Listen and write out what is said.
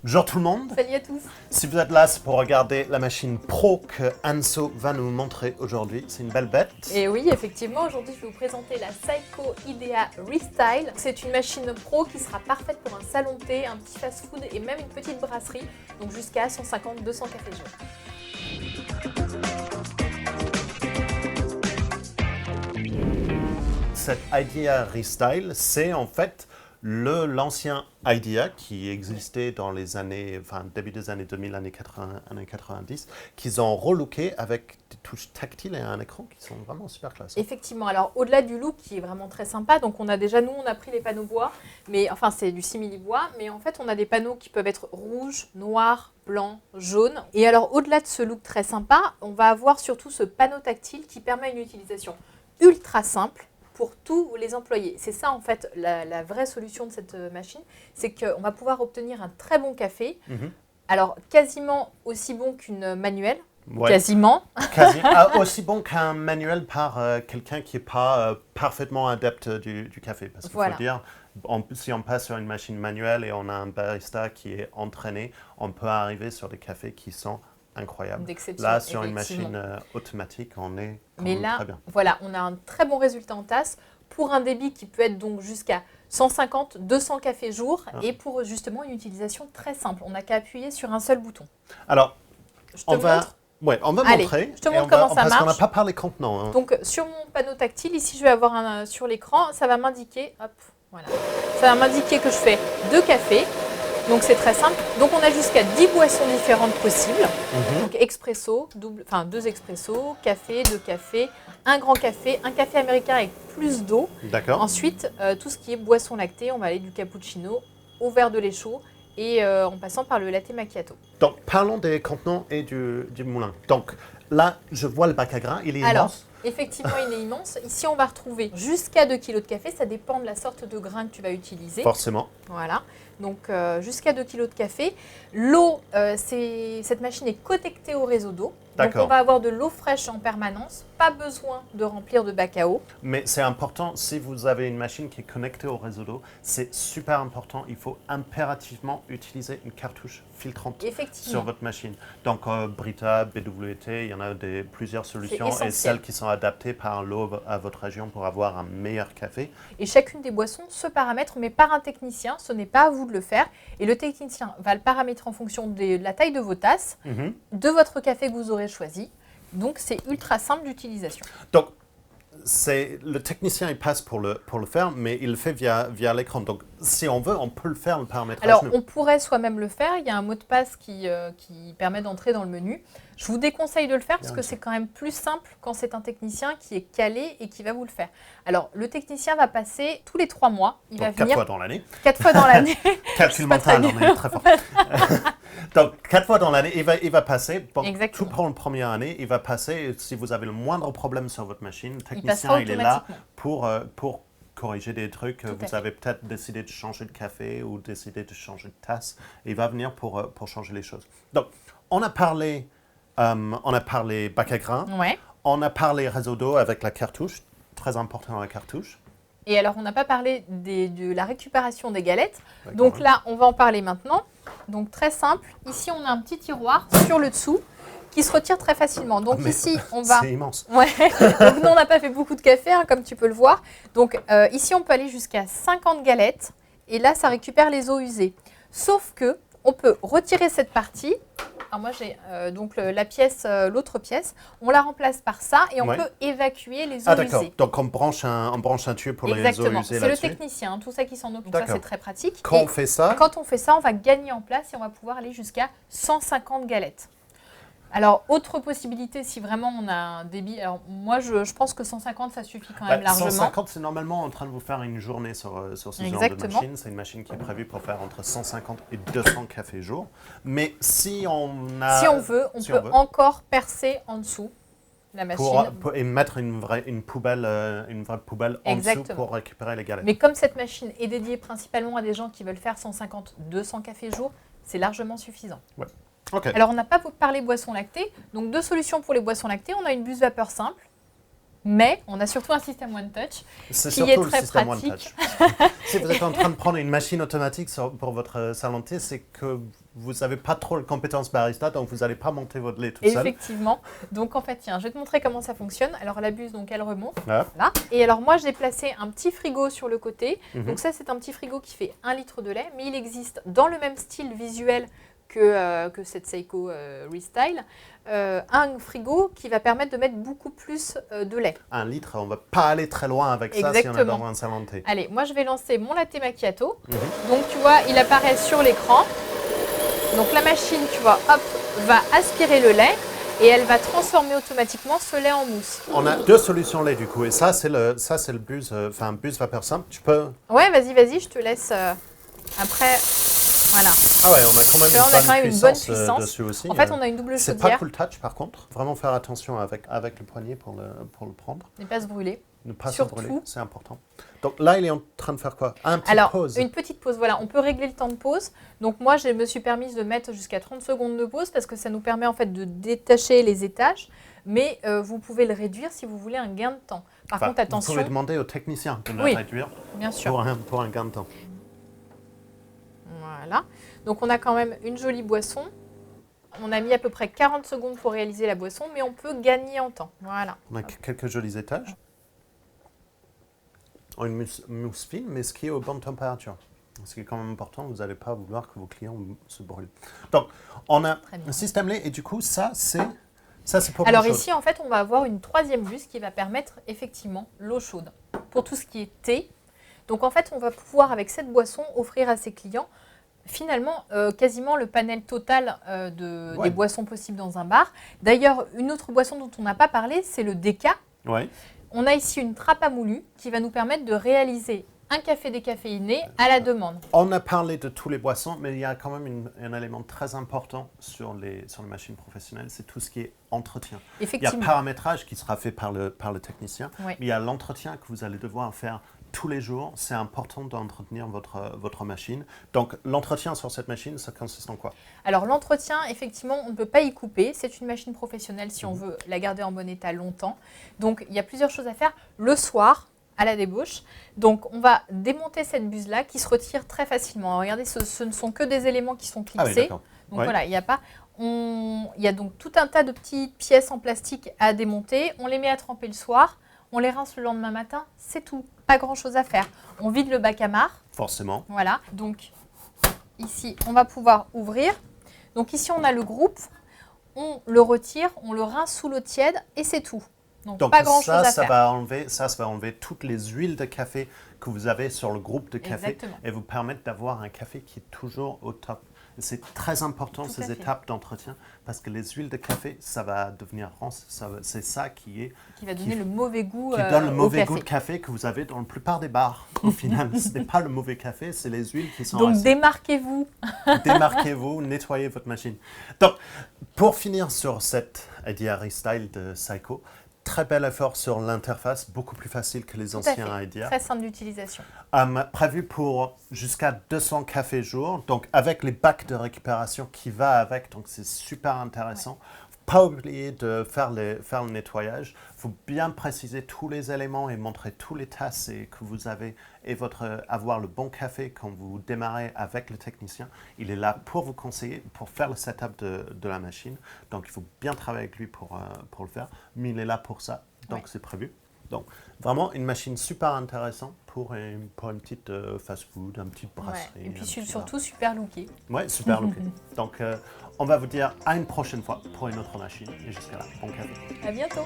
Bonjour tout le monde. Salut à tous. Si vous êtes là, c'est pour regarder la machine Pro que Anso va nous montrer aujourd'hui. C'est une belle bête. Et oui, effectivement, aujourd'hui je vais vous présenter la Seiko IDEA Restyle. C'est une machine pro qui sera parfaite pour un salon de thé, un petit fast-food et même une petite brasserie, donc jusqu'à 150-200 cafés jour. Cette IDEA Restyle, c'est en fait l'ancien IDEA qui existait dans les années, début des années 2000, années 90, qu'ils ont relooké avec des touches tactiles et un écran qui sont vraiment super classe. Effectivement, alors au-delà du look qui est vraiment très sympa, donc on a pris les panneaux bois, mais enfin c'est du simili-bois, mais en fait on a des panneaux qui peuvent être rouges, noirs, blanc, jaune. Et alors au-delà de ce look très sympa, on va avoir surtout ce panneau tactile qui permet une utilisation ultra simple pour tous les employés. C'est ça en fait la vraie solution de cette machine, c'est qu'on va pouvoir obtenir un très bon café, alors quasiment aussi bon qu'une manuelle, Ouais. quasiment. Aussi bon qu'un manuel par quelqu'un qui n'est pas parfaitement adepte du café. Parce qu'il faut dire, si on passe sur une machine manuelle et on a un barista qui est entraîné, on peut arriver sur des cafés qui sont incroyable. Là, sur une machine automatique, on est très bien. Voilà, on a un très bon résultat en tasse pour un débit qui peut être donc jusqu'à 150-200 cafés jour et pour justement une utilisation très simple. On n'a qu'à appuyer sur un seul bouton. Alors, on va montrer. Je te montre comment ça marche. Parce qu'on n'a pas parlé contenant. Donc, sur mon panneau tactile, ici, je vais avoir sur l'écran, ça va m'indiquer, ça va m'indiquer que je fais 2 cafés. Donc c'est très simple. Donc on a jusqu'à 10 boissons différentes possibles. Donc expresso, 2 expressos, café, 2 cafés, un grand café, un café américain avec plus d'eau. D'accord. Ensuite, tout ce qui est boisson lactée, on va aller du cappuccino au verre de lait chaud et en passant par le latte macchiato. Donc parlons des contenants et du moulin. Donc là, je vois le bac à grains, il est immense. Effectivement, il est immense. Ici, on va retrouver jusqu'à 2 kg de café. Ça dépend de la sorte de grain que tu vas utiliser. Forcément. Voilà. Donc, jusqu'à 2 kg de café. L'eau, cette machine est connectée au réseau d'eau. Donc, on va avoir de l'eau fraîche en permanence. Pas besoin de remplir de bac à eau. Mais c'est important, si vous avez une machine qui est connectée au réseau d'eau, c'est super important. Il faut impérativement utiliser une cartouche filtrante sur votre machine. Donc, Brita, BWT, il y en a plusieurs solutions et celles qui sont adaptées par l'eau à votre région pour avoir un meilleur café. Et chacune des boissons se paramètre, mais par un technicien. Ce n'est pas à vous de le faire. Et le technicien va le paramétrer en fonction de la taille de vos tasses, de votre café que vous aurez choisi. Donc, c'est ultra simple d'utilisation. Donc, le technicien, il passe pour le faire, mais il le fait via l'écran. Donc, si on veut, on peut le faire, le paramétrage. Alors, on pourrait soi-même le faire. Il y a un mot de passe qui permet d'entrer dans le menu. Je vous déconseille de le faire parce que c'est quand même plus simple quand c'est un technicien qui est calé et qui va vous le faire. Alors, le technicien va passer tous les 3 mois. Il va venir 4 fois dans l'année. 4 fois dans l'année. Calcul mental, on est très fort. Donc, 4 fois dans l'année, il va passer, tout pour la première année, il va passer, si vous avez le moindre problème sur votre machine, le technicien, il est là pour corriger des trucs. Vous avez peut-être décidé de changer de café ou décidé de changer de tasse. Il va venir pour changer les choses. Donc, on a parlé bac à grains, on a parlé réseau d'eau avec la cartouche, très important la cartouche. Et alors, on n'a pas parlé de la récupération des galettes. Donc là, on va en parler maintenant. Donc, très simple. Ici, on a un petit tiroir sur le dessous qui se retire très facilement. Donc ici, on va... C'est immense. Ouais. Donc, nous, on n'a pas fait beaucoup de café, comme tu peux le voir. Donc, ici, on peut aller jusqu'à 50 galettes. Et là, ça récupère les eaux usées. Sauf que on peut retirer cette partie. Alors moi, j'ai la pièce, l'autre pièce. On la remplace par ça et on peut évacuer les eaux usées. Donc on branche un tuyau pour les eaux usées là-dessus. Exactement. C'est le technicien, tout ça qui s'en occupe. Ça, c'est très pratique. Quand on fait ça, on va gagner en place et on va pouvoir aller jusqu'à 150 galettes. Alors, autre possibilité, si vraiment on a un débit... Alors, moi, je pense que 150, ça suffit quand même largement. 150, c'est normalement en train de vous faire une journée sur ce genre de machine. C'est une machine qui est prévue pour faire entre 150 et 200 cafés jour. Mais si on veut, on peut encore percer en dessous la machine. Et mettre une vraie poubelle en dessous pour récupérer les galettes. Mais comme cette machine est dédiée principalement à des gens qui veulent faire 150-200 cafés jour, c'est largement suffisant. Ouais. Okay. Alors, on n'a pas parlé boissons lactées. Donc, 2 solutions pour les boissons lactées. On a une buse vapeur simple, mais on a surtout un système One Touch qui est très pratique. Si vous êtes en train de prendre une machine automatique pour votre salon de thé, c'est que vous n'avez pas trop de compétences barista, donc vous n'allez pas monter votre lait tout seul. Effectivement. Donc en fait, tiens, je vais te montrer comment ça fonctionne. Alors la buse, donc elle remonte. Là. Et alors moi, j'ai placé un petit frigo sur le côté. Donc ça, c'est un petit frigo qui fait 1 litre de lait, mais il existe dans le même style visuel que cette Seiko Restyle, un frigo qui va permettre de mettre beaucoup plus de lait. 1 litre, on ne va pas aller très loin avec ça si on a besoin de s'inventer. Allez, moi je vais lancer mon latte macchiato. Donc tu vois, il apparaît sur l'écran. Donc la machine, tu vois, hop, va aspirer le lait et elle va transformer automatiquement ce lait en mousse. On a 2 solutions lait du coup, et ça c'est le buse, buse vapeur simple. Tu peux. Ouais, vas-y, je te laisse après. Voilà. Ah ouais, on a quand même une bonne puissance dessus aussi. En fait, on a une double chaudière. C'est pas cool touch par contre. Vraiment faire attention avec le poignet pour le prendre. Ne pas se brûler. Ne pas se brûler, c'est important. Donc là, il est en train de faire quoi? Pause. Une petite pause, voilà. On peut régler le temps de pause. Donc moi, je me suis permise de mettre jusqu'à 30 secondes de pause parce que ça nous permet en fait de détacher les étages. Mais vous pouvez le réduire si vous voulez un gain de temps. Par contre, attention. Vous pouvez demander au technicien de le réduire bien sûr. Pour un gain de temps. Voilà. Donc on a quand même une jolie boisson. On a mis à peu près 40 secondes pour réaliser la boisson, mais on peut gagner en temps. Voilà. On a quelques jolis étages. Une mousse fine, mais ce qui est aux bonnes températures. Ce qui est quand même important, vous n'allez pas vouloir que vos clients se brûlent. Donc, on a un système lait et du coup, ça c'est pour alors ici, en fait, on va avoir une 3e buse qui va permettre effectivement l'eau chaude pour tout ce qui est thé. Donc en fait, on va pouvoir avec cette boisson offrir à ses clients finalement quasiment le panel total des boissons possibles dans un bar. D'ailleurs, une autre boisson dont on n'a pas parlé, c'est le déca. Ouais. On a ici une trappe à moulu qui va nous permettre de réaliser un café décaféiné à la demande. On a parlé de tous les boissons, mais il y a quand même un élément très important sur les machines professionnelles, c'est tout ce qui est entretien. Il y a paramétrage qui sera fait par le technicien, mais il y a l'entretien que vous allez devoir faire tous les jours. C'est important d'entretenir votre machine. Donc l'entretien sur cette machine, ça consiste en quoi? Alors l'entretien, effectivement, on ne peut pas y couper. C'est une machine professionnelle si on veut la garder en bon état longtemps. Donc il y a plusieurs choses à faire. Le soir, à la débauche. Donc on va démonter cette buse-là qui se retire très facilement. Regardez, ce ne sont que des éléments qui sont clipsés. Donc voilà, il n'y a pas... Il y a donc tout un tas de petites pièces en plastique à démonter. On les met à tremper le soir. On les rince le lendemain matin. C'est tout. Pas grand-chose à faire. On vide le bac à marc. Forcément. Voilà. Donc ici, on va pouvoir ouvrir. Donc ici, on a le groupe. On le retire. On le rince sous l'eau tiède et c'est tout. Donc pas grand-chose à faire. Ça va enlever toutes les huiles de café que vous avez sur le groupe de café. Exactement. Et vous permettre d'avoir un café qui est toujours au top. C'est très important ces étapes d'entretien parce que les huiles de café, ça va devenir rance. C'est ça qui va donner le mauvais goût qui donne le mauvais goût de café que vous avez dans la plupart des bars. Au final, ce n'est pas le mauvais café, c'est les huiles qui sont donc démarquez-vous. Démarquez-vous, nettoyez votre machine. Donc, pour finir sur cette Idea Restyle de Seiko, très bel effort sur l'interface, beaucoup plus facile que les anciens Idea. Très simple d'utilisation. Prévu pour jusqu'à 200 cafés jour, donc avec les bacs de récupération qui va avec, donc c'est super intéressant. Pas oublier de faire le nettoyage. Il faut bien préciser tous les éléments et montrer tous les tasses que vous avez et avoir le bon café quand vous démarrez avec le technicien. Il est là pour vous conseiller, pour faire le setup de la machine. Donc, il faut bien travailler avec lui pour le faire. Mais il est là pour ça, donc c'est prévu. Donc, vraiment une machine super intéressante pour une petite fast-food, une petite brasserie. Ouais. Et puis surtout super looké. Oui, super looké. Donc, on va vous dire à une prochaine fois pour une autre machine. Et jusqu'à là, bon café. À bientôt.